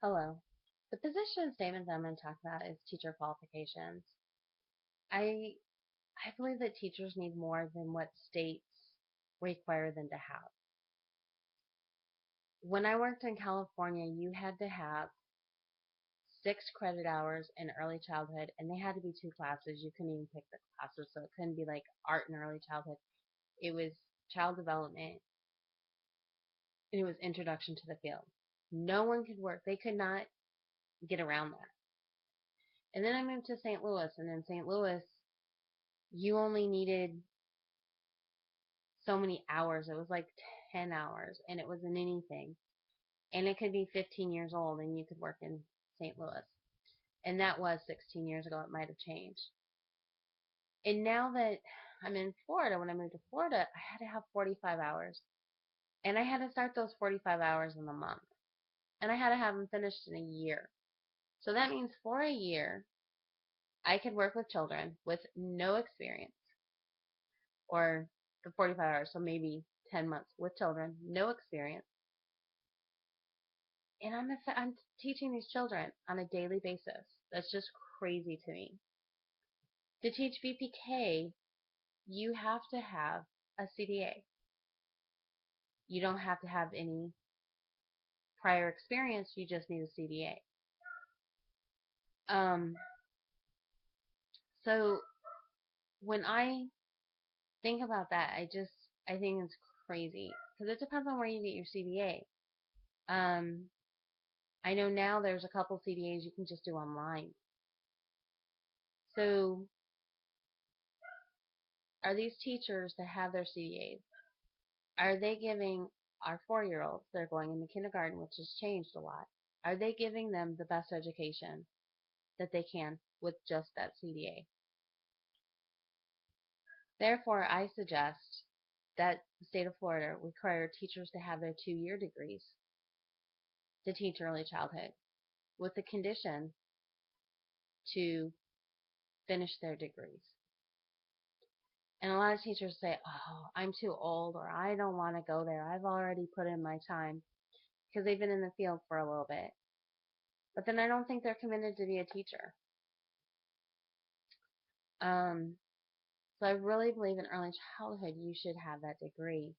Hello. The position statement that I'm going to talk about is teacher qualifications. I I believe that teachers need more than what states require them to have. When I worked in California, you had to have 6 credit hours in early childhood, and they had to be 2 classes. You couldn't even pick the classes, so it couldn't be like art in early childhood. It was child development, and it was introduction to the field. No one could work. They could not get around that. And then I moved to St. Louis, and in St. Louis, you only needed so many hours. It was like 10 hours, and it wasn't anything. And it could be 15 years old, and you could work in St. Louis. And that was 16 years ago. It might have changed. And now that I'm in Florida, when I moved to Florida, I had to have 45 hours. And I had to start those 45 hours in a month. And I had to have them finished in a year. So that means for a year, I could work with children with no experience, or the 45 hours, so maybe 10 months with children, no experience. And I'm teaching these children on a daily basis. That's just crazy to me. To teach VPK, you have to have a CDA. You don't have to have any prior experience. You just need a CDA. So when I think about that, I think it's crazy because it depends on where you get your CDA. I know now there's a couple CDAs you can just do online. So are these teachers that have their CDAs, are they giving our 4-year-olds that are going into kindergarten, which has changed a lot, are they giving them the best education that they can with just that CDA? Therefore, I suggest that the state of Florida require teachers to have their 2-year degrees to teach early childhood with the condition to finish their degrees. And a lot of teachers say, oh, I'm too old, or I don't want to go there. I've already put in my time, because they've been in the field for a little bit. But then I don't think they're committed to be a teacher. So I really believe in early childhood, you should have that degree.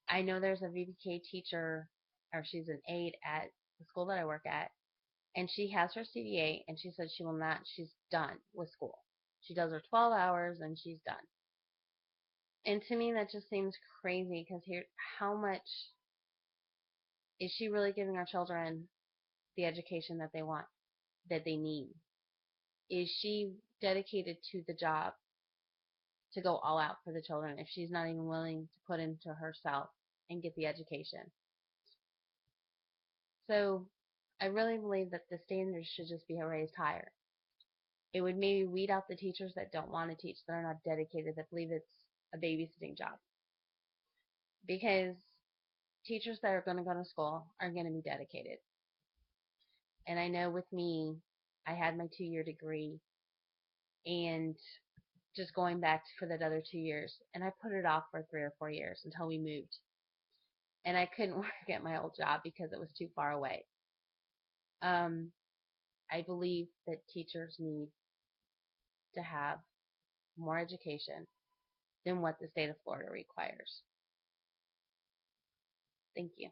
I know there's a VPK teacher, or she's an aide at the school that I work at, and she has her CDA, and she said she will not, she's done with school. She does her 12 hours, and she's done. And to me, that just seems crazy, because here, how much is she really giving our children the education that they want, that they need? Is she dedicated to the job to go all out for the children if she's not even willing to put into herself and get the education? So I really believe that the standards should just be raised higher. It would maybe weed out the teachers that don't want to teach, that are not dedicated, that believe it's a babysitting job. Because teachers that are going to go to school are going to be dedicated. And I know with me, I had my 2-year degree, and just going back for that other 2 years, and I put it off for 3 or 4 years until we moved. And I couldn't work at my old job because it was too far away. I believe that teachers need to have more education than what the state of Florida requires. Thank you.